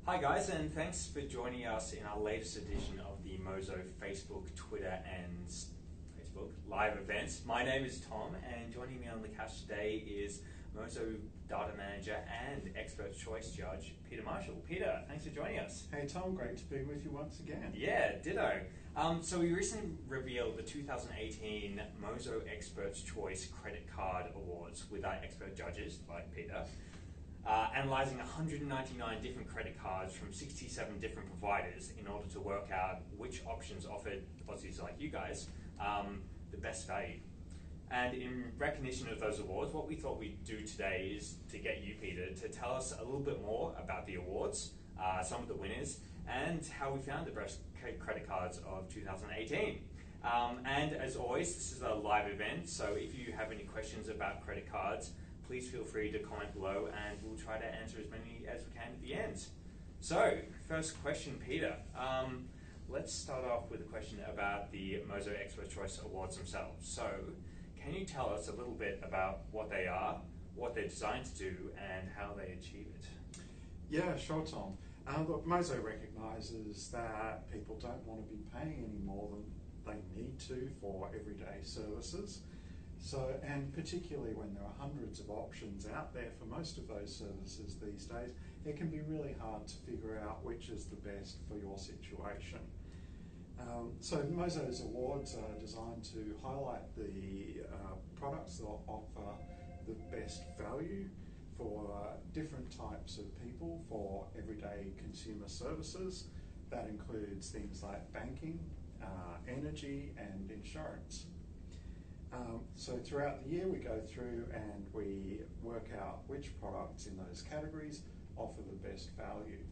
Hi guys, and thanks for joining us in our latest edition of the Mozo Facebook, Twitter and Facebook live events. My name is Tom, and joining me on the couch today is Mozo Data Manager and Experts Choice Judge, Peter Marshall. Peter, thanks for joining us. Hey Tom, great to be with you once again. Yeah, ditto. So we recently revealed the 2018 Mozo Experts Choice Credit Card Awards with our expert judges, like Peter. Analysing 199 different credit cards from 67 different providers in order to work out which options offered Aussies like you guys the best value. And in recognition of those awards, what we thought we'd do today is to get you, Peter, to tell us a little bit more about the awards, some of the winners, and how we found the best credit cards of 2018. And as always, this is a live event, so if you have any questions about credit cards, please feel free to comment below and we'll try to answer as many as we can at the end. So, first question, Peter. Let's start off with a question about the Mozo Experts Choice Awards themselves. So, can you tell us a little bit about what they are, what they're designed to do, and how they achieve it? Yeah, sure, Tom. Look, Mozo recognises that people don't want to be paying any more than they need to for everyday services. So, and particularly when there are hundreds of options out there for most of those services these days, it can be really hard to figure out which is the best for your situation. So Mozo's awards are designed to highlight the products that offer the best value for different types of people for everyday consumer services. That includes things like banking, energy and insurance. So throughout the year we go through and we work out which products in those categories offer the best value.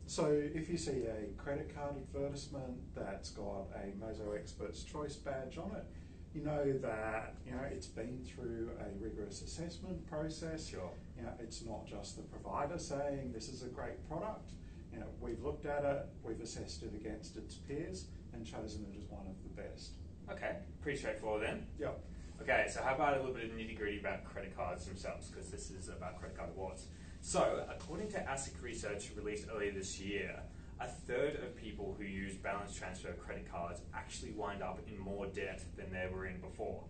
So if you see a credit card advertisement that's got a Mozo Experts Choice badge on it, you know that it's been through a rigorous assessment process. Sure. It's not just the provider saying this is a great product. We've looked at it, we've assessed it against its peers and chosen it as one of the best. Okay, pretty straightforward then. Yep. Okay, so how about a little bit of nitty-gritty about credit cards themselves, because this is about credit card awards. So, according to ASIC research released earlier this year, a third of people who use balance transfer credit cards actually wind up in more debt than they were in before.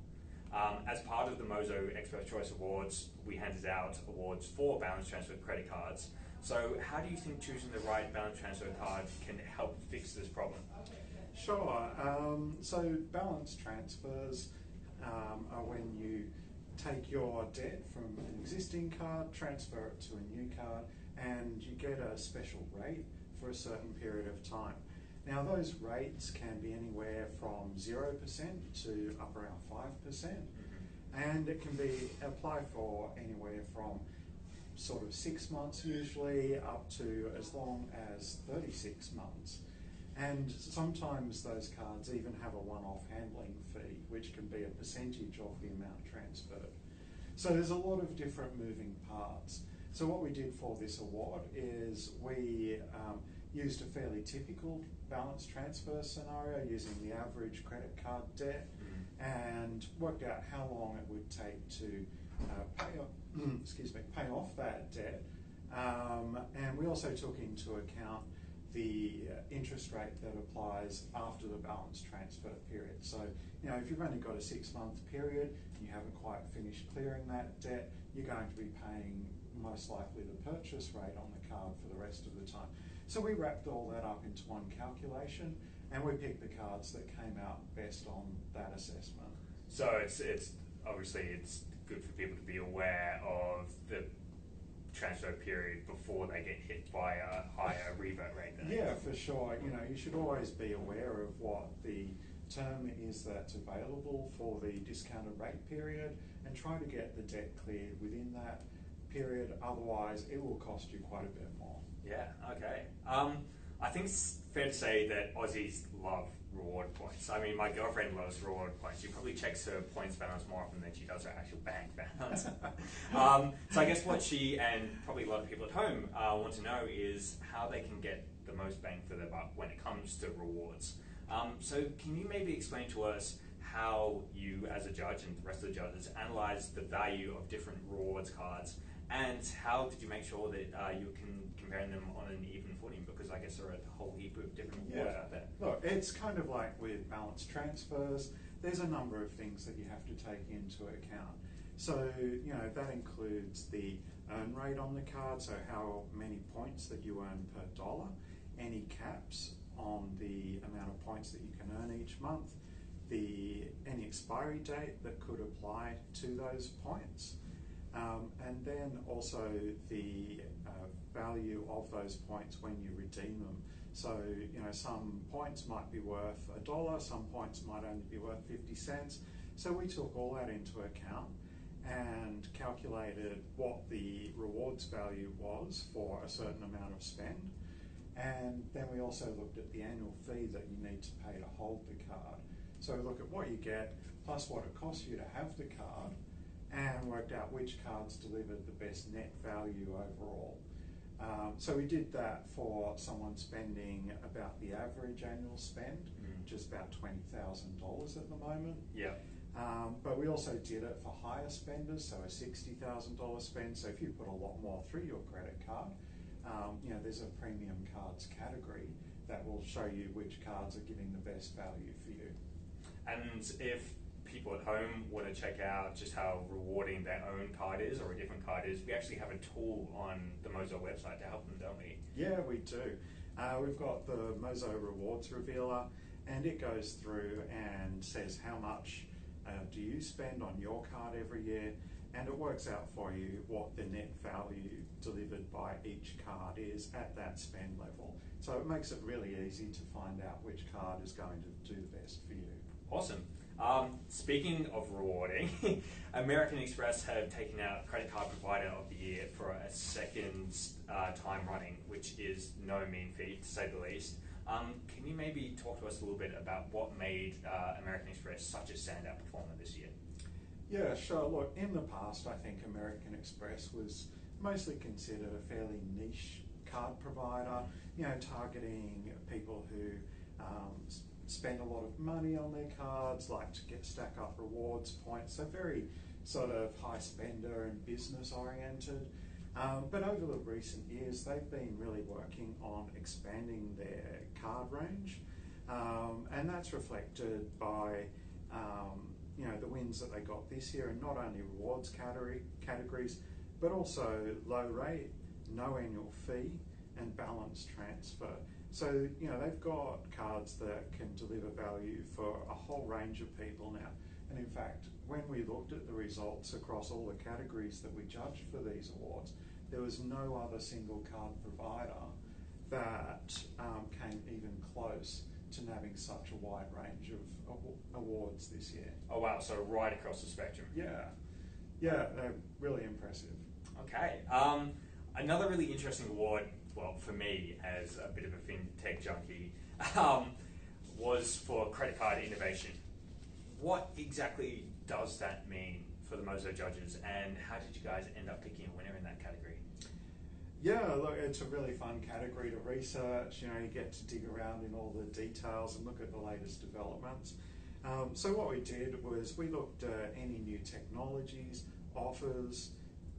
As part of the Mozo Expert Choice Awards, we handed out awards for balance transfer credit cards. So, how do you think choosing the right balance transfer card can help fix this problem? Sure. So balance transfers are when you take your debt from an existing card, transfer it to a new card, and you get a special rate for a certain period of time. Now those rates can be anywhere from 0% to up around 5%, and it can be applied for anywhere from sort of 6 months usually up to as long as 36 months. And sometimes those cards even have a one-off handling fee, which can be a percentage of the amount transferred. So there's a lot of different moving parts. So what we did for this award is we used a fairly typical balance transfer scenario using the average credit card debt and worked out how long it would take to pay off that debt. And we also took into account the interest rate that applies after the balance transfer period. So, if you've only got a 6-month period, you haven't quite finished clearing that debt, you're going to be paying most likely the purchase rate on the card for the rest of the time. So we wrapped all that up into one calculation and we picked the cards that came out best on that assessment. So it's obviously it's good for people to be aware of the transfer period before they get hit by a higher revert rate. Yeah, for sure. You should always be aware of what the term is that's available for the discounted rate period and try to get the debt cleared within that period, otherwise it will cost you quite a bit more. Yeah, okay. I think it's fair to say that Aussies love reward points. I mean, my girlfriend loves reward points. She probably checks her points balance more often than she does her actual bank balance. So I guess what she and probably a lot of people at home want to know is how they can get the most bang for their buck when it comes to rewards. So can you maybe explain to us how you as a judge and the rest of the judges analyze the value of different rewards cards And how did you make sure that you can compare them on an even footing? Because I guess there are a whole heap of different awards out there. Look, it's kind of like with balance transfers. There's a number of things that you have to take into account. So, that includes the earn rate on the card, so how many points that you earn per dollar, any caps on the amount of points that you can earn each month, any expiry date that could apply to those points, and then also the value of those points when you redeem them. So, some points might be worth $1, some points might only be worth 50 cents. So we took all that into account and calculated what the rewards value was for a certain amount of spend. And then we also looked at the annual fee that you need to pay to hold the card. So we look at what you get plus what it costs you to have the card and worked out which cards delivered the best net value overall. So we did that for someone spending about the average annual spend, which is about $20,000 at the moment. Yeah. But we also did it for higher spenders, so a $60,000 spend. So if you put a lot more through your credit card, there's a premium cards category that will show you which cards are giving the best value for you. And if people at home want to check out just how rewarding their own card is or a different card is, we actually have a tool on the Mozo website to help them, don't we? Yeah, we do. We've got the Mozo Rewards Revealer, and it goes through and says how much do you spend on your card every year, and it works out for you what the net value delivered by each card is at that spend level. So it makes it really easy to find out which card is going to do the best for you. Awesome. Speaking of rewarding, American Express have taken out Credit Card Provider of the Year for a second time running, which is no mean feat, to say the least. Can you maybe talk to us a little bit about what made American Express such a standout performer this year? Yeah, sure. Look, in the past, I think American Express was mostly considered a fairly niche card provider, targeting people who spend a lot of money on their cards, like to stack up rewards points, so very sort of high spender and business oriented. But over the recent years, they've been really working on expanding their card range, and that's reflected by the wins that they got this year in not only rewards categories, but also low rate, no annual fee, and balance transfer. So, they've got cards that can deliver value for a whole range of people now. And in fact, when we looked at the results across all the categories that we judged for these awards, there was no other single card provider that came even close to having such a wide range of awards this year. Oh wow, so right across the spectrum. Yeah, they're really impressive. Okay, another really interesting award, well, for me as a bit of a fintech junkie, was for credit card innovation. What exactly does that mean for the Mozo judges, and how did you guys end up picking a winner in that category? Yeah, look, it's a really fun category to research. You get to dig around in all the details and look at the latest developments. So what we did was we looked at any new technologies, offers,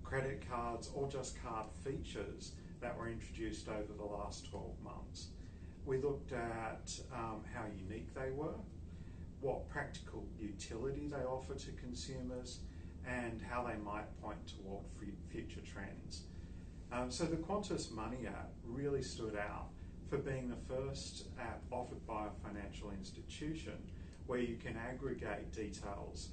credit cards, or just card features that were introduced over the last 12 months. We looked at how unique they were, what practical utility they offer to consumers, and how they might point toward future trends. So the Qantas Money app really stood out for being the first app offered by a financial institution where you can aggregate details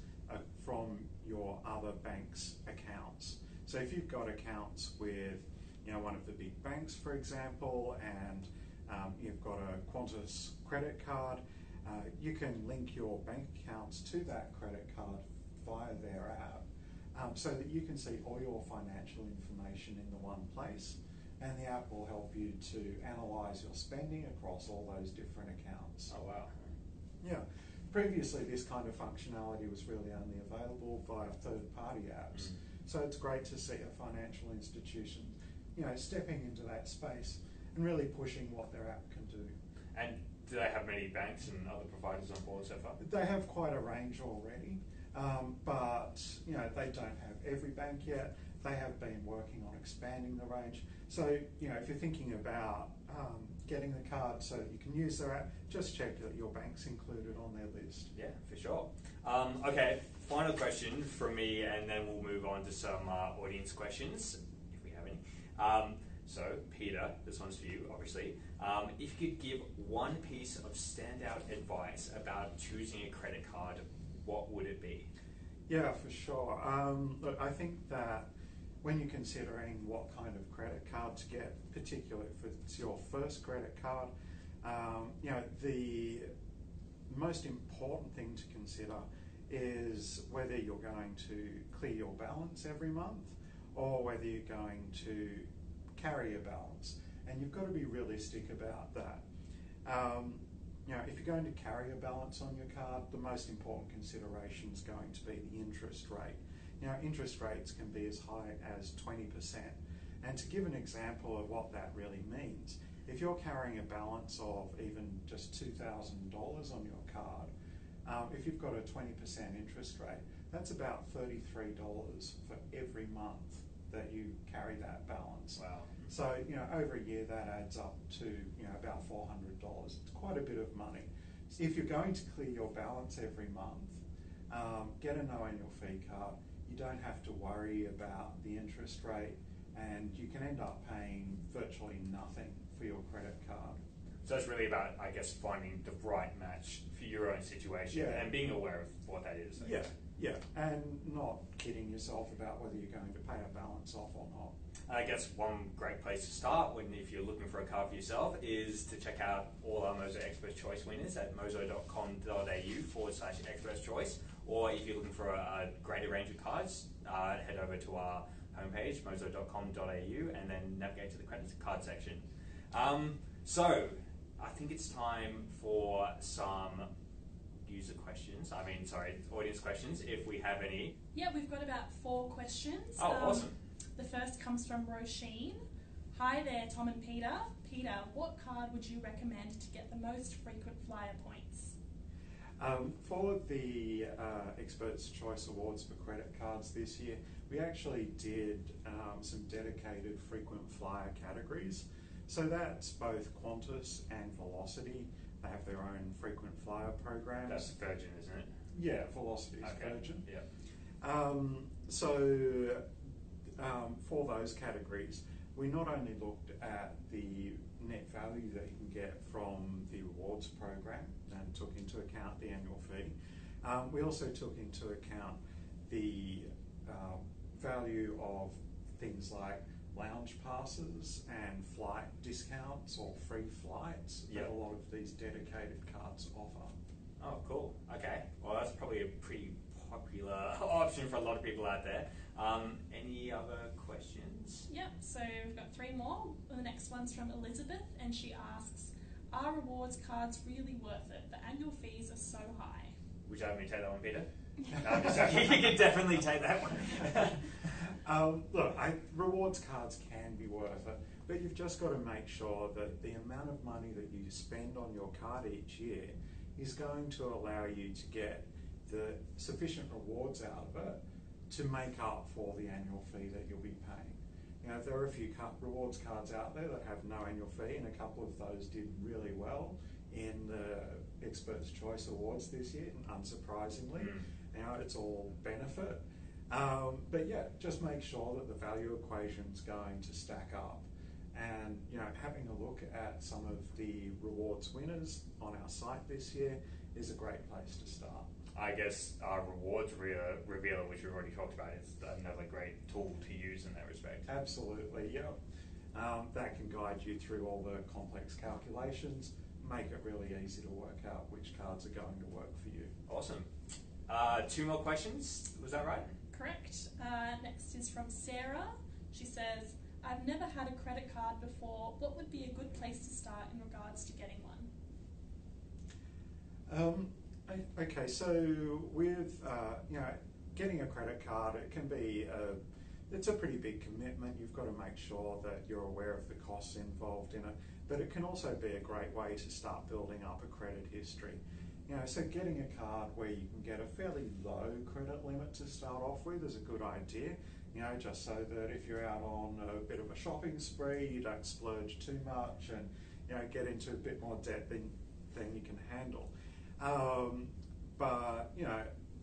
from your other bank's accounts. So if you've got accounts with one of the big banks, for example, and you've got a Qantas credit card, you can link your bank accounts to that credit card via their app, so that you can see all your financial information in the one place, and the app will help you to analyse your spending across all those different accounts. Oh wow. Yeah. Previously, this kind of functionality was really only available via third-party apps. So it's great to see a financial institution, stepping into that space and really pushing what their app can do. And do they have many banks and other providers on board so far? They have quite a range already, but they don't have every bank yet. They have been working on expanding the range. So, you know, if you're thinking about getting the card so you can use their app, just check that your bank's included on their list. Yeah, for sure. Okay, final question from me, and then we'll move on to some audience questions, if we have any. So, Peter, this one's for you, obviously. If you could give one piece of standout advice about choosing a credit card, what would it be? Yeah, for sure. Look, I think that when you're considering what kind of credit card to get, particularly if it's your first credit card, you know, the most important thing to consider is whether you're going to clear your balance every month or whether you're going to carry a balance. And you've got to be realistic about that. You know, if you're going to carry a balance on your card, the most important consideration is going to be the interest rate. You know, interest rates can be as high as 20%. And to give an example of what that really means, if you're carrying a balance of even just $2,000 on your card, if you've got a 20% interest rate, that's about $33 for every month that you carry that balance. Wow. So, you know, over a year that adds up to, you know, about $400. It's quite a bit of money. If you're going to clear your balance every month, get a no annual fee card. You don't have to worry about the interest rate, and you can end up paying virtually nothing for your credit card. So it's really about, I guess, finding the right match for your own situation and being aware of what that is. Yeah, and not kidding yourself about whether you're going to pay a balance off or not. I guess one great place to start if you're looking for a card for yourself is to check out all our Mozo Experts Choice winners at mozo.com.au/experts choice, or if you're looking for a greater range of cards, head over to our homepage, mozo.com.au, and then navigate to the credit card section. So I think it's time for some audience questions, if we have any. Yeah, we've got about 4 questions. Oh, awesome. The first comes from Roisin. Hi there, Tom and Peter. Peter, what card would you recommend to get the most frequent flyer points? For the Experts Choice Awards for credit cards this year, we actually did some dedicated frequent flyer categories. So that's both Qantas and Velocity. They have their own frequent flyer programs. That's Virgin, isn't it? Yeah, Velocity is Virgin. Yeah. For those categories, we not only looked at the net value that you can get from the rewards program and took into account the annual fee. We also took into account the value of things like lounge passes and flight discounts or free flights that a lot of these dedicated cards offer. Oh, cool. Okay. Well, that's probably a pretty popular option for a lot of people out there. Any other questions? Yep, so we've got 3 more. The next one's from Elizabeth, and she asks, are rewards cards really worth it? The annual fees are so high. Would you like me to take that one, Peter? No, I'm just joking. You can definitely take that one. Look, rewards cards can be worth it, but you've just got to make sure that the amount of money that you spend on your card each year is going to allow you to get the sufficient rewards out of it to make up for the annual fee that you'll be paying. You know, there are a few rewards cards out there that have no annual fee, and a couple of those did really well in the Experts Choice Awards this year, unsurprisingly. You know, it's all benefit. But yeah, just make sure that the value equation's going to stack up. And, you know, having a look at some of the rewards winners on our site this year is a great place to start. I guess our rewards revealer, which we've already talked about, is another great tool to use in that respect. Absolutely, yeah. That can guide you through all the complex calculations, make it really easy to work out which cards are going to work for you. Awesome. 2 more questions, was that right? Correct. Next is from Sarah. She says, I've never had a credit card before. What would be a good place to start in regards to getting one? Okay, so with getting a credit card, it can be it's a pretty big commitment. You've got to make sure that you're aware of the costs involved in it, but it can also be a great way to start building up a credit history. You know, so getting a card where you can get a fairly low credit limit to start off with is a good idea, just so that if you're out on a bit of a shopping spree, you don't splurge too much and, get into a bit more debt than you can handle. But,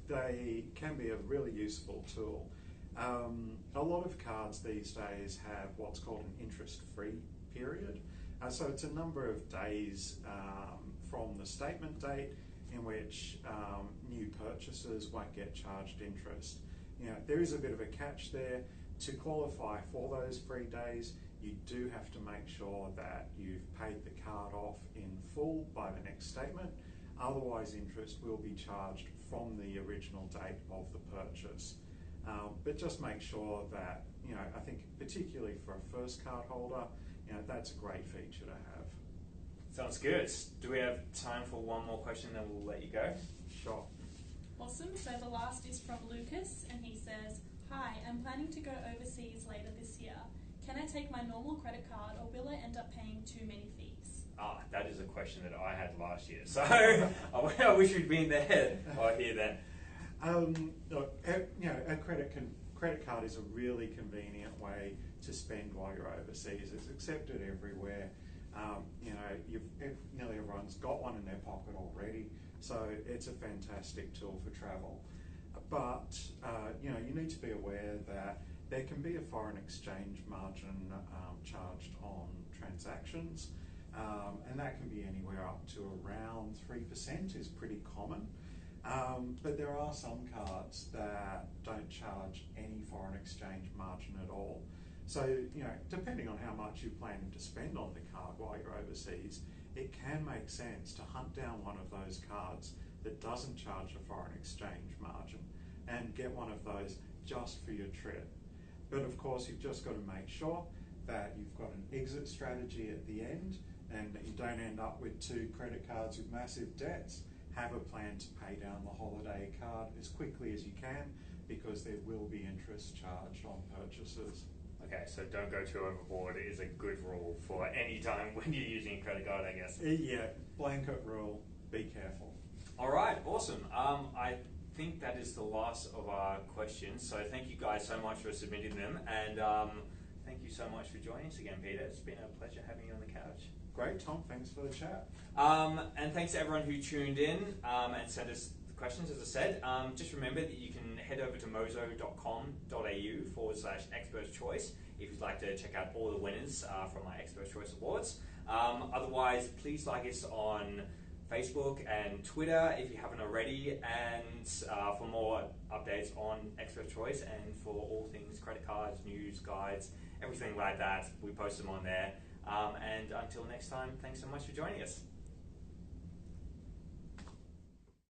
they can be a really useful tool. A lot of cards these days have what's called an interest-free period. So it's a number of days from the statement date in which new purchasers won't get charged interest. There is a bit of a catch there. To qualify for those free days, you do have to make sure that you've paid the card off in full by the next statement. Otherwise, interest will be charged from the original date of the purchase. But just make sure that, I think particularly for a first card holder, that's a great feature to have. Sounds good. Do we have time for one more question, then we'll let you go? Sure. Awesome. So the last is from Lucas, and he says, "Hi, I'm planning to go overseas later this year. Can I take my normal credit card, or will I end up paying too many fees?" That is a question that I had last year, so I wish you'd been there or here then. Look, a credit card is a really convenient way to spend while you're overseas. It's accepted everywhere. Nearly everyone's got one in their pocket already, so it's a fantastic tool for travel. But you need to be aware that there can be a foreign exchange margin charged on transactions, and that can be anywhere up to around 3% is pretty common. But there are some cards that don't charge any foreign exchange margin at all. So, depending on how much you're planning to spend on the card while you're overseas, it can make sense to hunt down one of those cards that doesn't charge a foreign exchange margin and get one of those just for your trip. But of course, you've just got to make sure that you've got an exit strategy at the end and that you don't end up with 2 credit cards with massive debts. Have a plan to pay down the holiday card as quickly as you can, because there will be interest charged on purchases. Okay, so don't go too overboard is a good rule for any time when you're using a credit card, I guess. Yeah, blanket rule, be careful. All right, awesome. I think that is the last of our questions, so thank you guys so much for submitting them, and thank you so much for joining us again, Peter. It's been a pleasure having you on the couch. Great, Tom, thanks for the chat. And thanks to everyone who tuned in and sent us the questions, as I said. Just remember that you can head over to mozo.com.au/Experts Choice if you'd like to check out all the winners from our Experts Choice Awards. Otherwise, please like us on Facebook and Twitter if you haven't already, and for more updates on Experts Choice and for all things credit cards, news, guides, everything like that, we post them on there. And until next time, thanks so much for joining us.